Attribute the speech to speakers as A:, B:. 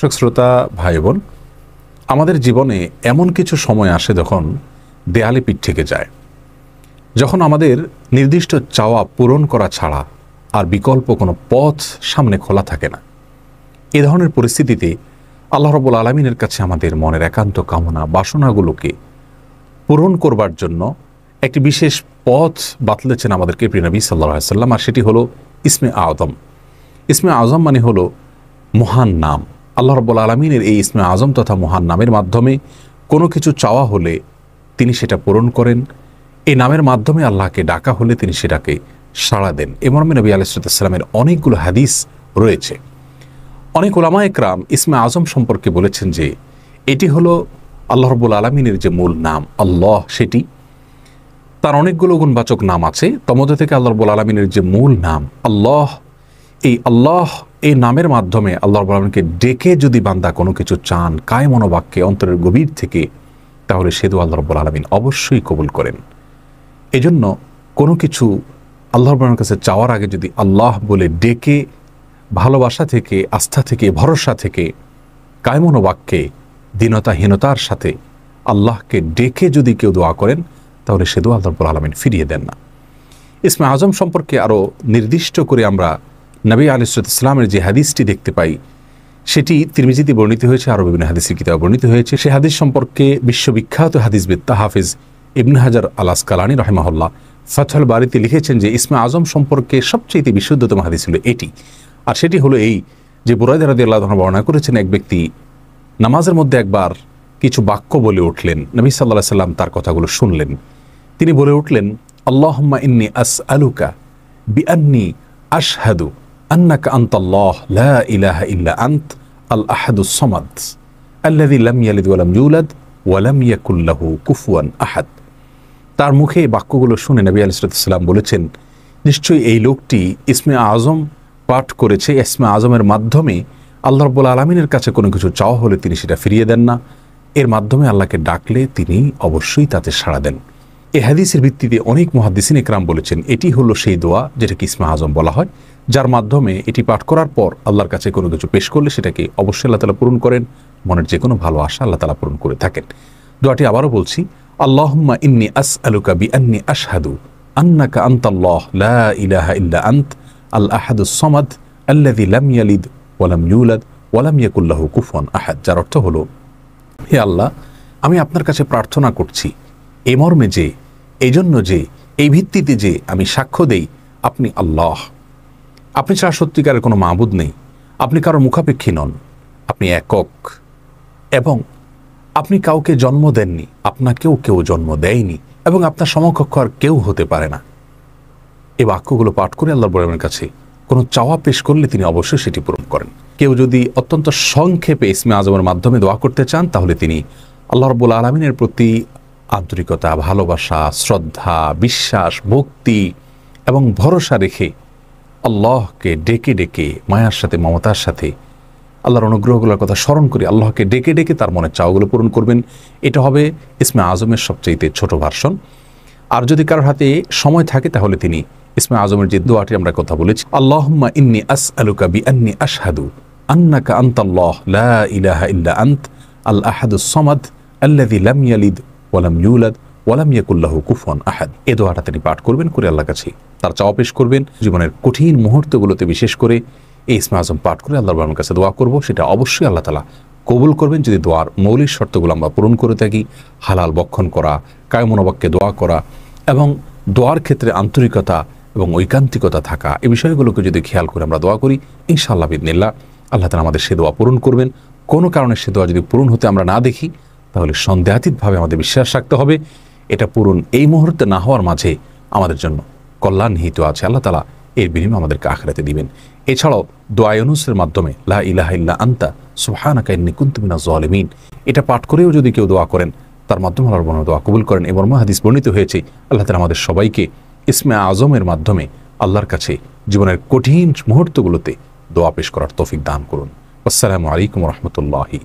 A: দর্শক শ্রোতা ভাই বোন, আমাদের জীবনে এমন কিছু সময় আসে যখন দেয়ালে পিঠ থেকে যায়, যখন আমাদের নির্দিষ্ট চাওয়া পূরণ করা ছাড়া আর বিকল্প কোনো পথ সামনে খোলা থাকে না। এ ধরনের পরিস্থিতিতে আল্লাহ রাব্বুল আলামিনের কাছে আমাদের মনের একান্ত কামনা বাসনাগুলোকে পূরণ করবার জন্য একটি বিশেষ পথ বাতলেছেন আমাদেরকে প্রিয় নবী সাল্লাল্লাহু আলাইহি ওয়াসাল্লাম, আর সেটি হলো ইসমে আযম। ইসমে আযম মানে হলো মহান নাম। আল্লাহ রাব্বুল আলামিনের এই ইসমে আযম তথা মহান নামের মাধ্যমে কোনো কিছু চাওয়া হলে তিনি সেটা পূরণ করেন। এই নামের মাধ্যমে আল্লাহকে ডাকা হলে তিনি সেটাকে সাড়া দেন। এ মর্মে নবী আলাইহিস সালামের অনেকগুলো হাদিস রয়েছে। অনেক উলামায়ে কেরাম ইসমে আযম সম্পর্কে বলেছেন যে এটি হলো আল্লাহ রাব্বুল আলামিনের যে মূল নাম আল্লাহ, সেটি তার অনেকগুলো গুণবাচক নাম আছে। তমধ্যে থেকে আল্লাহ রাব্বুল আলামিনের যে মূল নাম আল্লাহ, এই নামের মাধ্যমে আল্লাহ রাব্বুল আলামিনকে ডেকে যদি বান্দা কোনো কিছু চান কায় মনোবাক্যে অন্তরের গভীর থেকে, তাহলে সে দোয়া আল্লাহ রাব্বুল আলামিন অবশ্যই কবুল করেন। এজন্য কোনো কিছু আল্লাহ রাব্বুল আলামিনের কাছে চাওয়ার আগে যদি আল্লাহ বলে ডেকে ভালোবাসা থেকে, আস্থা থেকে, ভরসা থেকে, কায় মনোবাক্যে দীনতাহীনতার সাথে আল্লাহকে ডেকে যদি কেউ দোয়া করেন, তাহলে সে দোয়া আল্লাহ রাব্বুল আলামিন ফিরিয়ে দেন না। ইসমে আযম সম্পর্কে আরও নির্দিষ্ট করে আমরা নবী আলাইহিস সালামের যে হাদিসটি দেখতে পাই, সেটি তিরমিজিতে বর্ণিত হয়েছে, আরও বিভিন্ন হাদিসের কিতাবে বর্ণিত হয়েছে। সে হাদিস সম্পর্কে বিশ্ববিখ্যাত হাদিসবিদ হাফেজ ইবনে হাজার আল আসকালানী রাহিমাহুল্লাহ ফাথুল বারীতে লিখেছেন যে ইসমে আযম সম্পর্কে সবচেয়ে বিশুদ্ধতম হাদিস হলো এটি। আর সেটি হলো এই যে বুরায়দা রাদিয়াল্লাহু আনহু বর্ণনা করেছেন, এক ব্যক্তি নামাজের মধ্যে একবার কিছু বাক্য বলে উঠলেন। নবী সাল্লাল্লাহু আলাইহি সাল্লাম তার কথাগুলো শুনলেন। তিনি বলে উঠলেন, আল্লাহুম্মা ইন্নী আসআলুকা বিআন্নী আশহাদু আন্নাকা আনতাল্লাহ লা ইলাহা ইল্লা আনত আল আহাদুস সামাদ আল্লাযী লাম ইয়ালিদ ওয়া লাম ইউলাদ ওয়া লাম ইয়াকুল লাহু কুফুয়ান আহাদ। তার মুখে এই বাক্যগুলো শুনে নবী আলাইহিস সালাম বলেছেন, নিশ্চয়ই এই লোকটি ইসমে আযম পাঠ করেছে। ইসমে আযমের মাধ্যমে আল্লাহ রাব্বুল আলামিনের কাছে কোনো কিছু চাওয়া হলে তিনি সেটা ফিরিয়ে দেন না। এর মাধ্যমে আল্লাহকে ডাকলে তিনি অবশ্যই তাতে সাড়া দেন। এই হাদিসের ভিত্তিতে অনেক মুহাদ্দিসিন ইকরাম বলেছেন এটি হলো সেই দোয়া যেটাকে ইসমে আযম বলা হয়, যার মাধ্যমে এটি পাঠ করার পর আল্লাহর কাছে কোনো কিছু পেশ করলে সেটাকে অবশ্যই আল্লাহ তাআলা পূরণ করেন। মনের যে কোনো ভালো আশা আল্লাহ তাআলা পূরণ করে থাকেন। দোয়াটি আবারও বলছি, আল্লাহুম্মা ইন্নী আসআলুকা বিআন্নী আশহাদু আন্নাকা আনতাল্লাহ লা ইলাহা ইল্লা আনত আল আহাদুস সামাদ আল্লাযী লাম ইয়ালিদ ওয়া লাম ইউলাদ ওয়া লাম ইয়াকুল লাহু কুফুয়ান আহাদ। যার অর্থ হলো, হে আল্লাহ, আমি আপনার কাছে প্রার্থনা করছি এই মর্মে যে, এই জন্য যে, এই ভিত্তিতে যে আমি সাক্ষ্য দেই আপনি আল্লাহ, আপনি ছাড়া সত্যিকারের কোনো মাবুদ নেই, আপনি কারো মুখাপেক্ষী নন, আপনি একক, এবং আপনি কাউকে জন্ম দেননি, আপনাকেও কেউ জন্ম দেয়নি, এবং আপনার সমকক্ষ আর কেউ হতে পারে না। এই বাক্যগুলো পাঠ করে আল্লাহর বড়ের কাছে কোনো চাওয়া পেশ করলে তিনি অবশ্যই সেটি পূরণ করেন। কেউ যদি অত্যন্ত সংক্ষেপে ইসমে আযমের মাধ্যমে দোয়া করতে চান, তাহলে তিনি আল্লাহ রাব্বুল আলামিনের প্রতি আন্তরিকতা, ভালোবাসা, শ্রদ্ধা, বিশ্বাস, ভক্তি এবং ভরসা রেখে আল্লাহকে ডেকে ডেকে মায়ার সাথে, মমতার সাথে আল্লাহর অনুগ্রহগুলোর কথা স্মরণ করে আল্লাহকে ডেকে ডেকে তার মনের চাওয়াগুলো পূরণ করবেন। এটা হবে ইসমে আযমের সবচেয়ে ছোট ভার্সন। আর যদি কারোর হাতে সময় থাকে, তাহলে তিনি ইসমে আযমের যে দোয়াটি আমরা কথা বলেছি, আল্লাহুম্মা ইন্নী আসআলুকা বিআন্নী আশহাদু আন্নাকা আনতাল্লাহ লা ইলাহা ইল্লা আনত আল আহাদুস সামাদ আল্লাযী লাম ইয়ালিদ ওয়া লাম ইউলাদ ওয়া লাম ইয়াকুল লাহু কুফুয়ান আহাদ। এই দোয়াটা তিনি পাঠ করবেন, করে আল্লাহর কাছে তার চাওয়া পেশ করবেন। জীবনের কঠিন মুহূর্তগুলোতে বিশেষ করে এই ইসমে আযম পাঠ করে আল্লাহর কাছে দোয়া করব, সেটা অবশ্যই আল্লাহ তাআলা কবুল করবেন যদি দোয়ার মৌলিক শর্তগুলো আমরা পূরণ করে থাকি। হালাল বক্ষণ করা, কায় মনোবাক্যে দোয়া করা এবং দোয়ার ক্ষেত্রে আন্তরিকতা এবং ঐকান্তিকতা থাকা, এই বিষয়গুলোকে যদি খেয়াল করে আমরা দোয়া করি, ইনশাআল্লাহ বিইذনিল্লাহ আল্লাহ তাআলা আমাদের সে দোয়া পূরণ করবেন। কোনো কারণে সে দোয়া যদি পূরণ হতে আমরা না দেখি, তাহলে সন্দেহাতীতভাবে আমাদের বিশ্বাস রাখতে হবে এটা পূরণ এই মুহূর্তে না হওয়ার মাঝে আমাদের জন্য কল্যাণ নিহিত আছে। আল্লাহ তাআলা এর বিনিময়ে আমাদেরকে আখিরাতে দিবেন। এছাড়াও দোয়া ইউনুসের মাধ্যমে লা ইলাহা ইল্লা আনতা সুবহানাকা ইন্নী কুনতু মিনাজ জালিমিন, এটা পাঠ করেও যদি কেউ দোয়া করেন, তার মাধ্যমে আল্লাহর দোয়া কবুল করেন। এবং হাদিস বর্ণিত হয়েছে আল্লাহ তাআলা আমাদের সবাইকে ইসমে আযমের মাধ্যমে আল্লাহর কাছে জীবনের কঠিন মুহূর্তগুলোতে দোয়া পেশ করার তৌফিক দান করুন। আসসালামু আলাইকুম ওয়া রাহমাতুল্লাহি।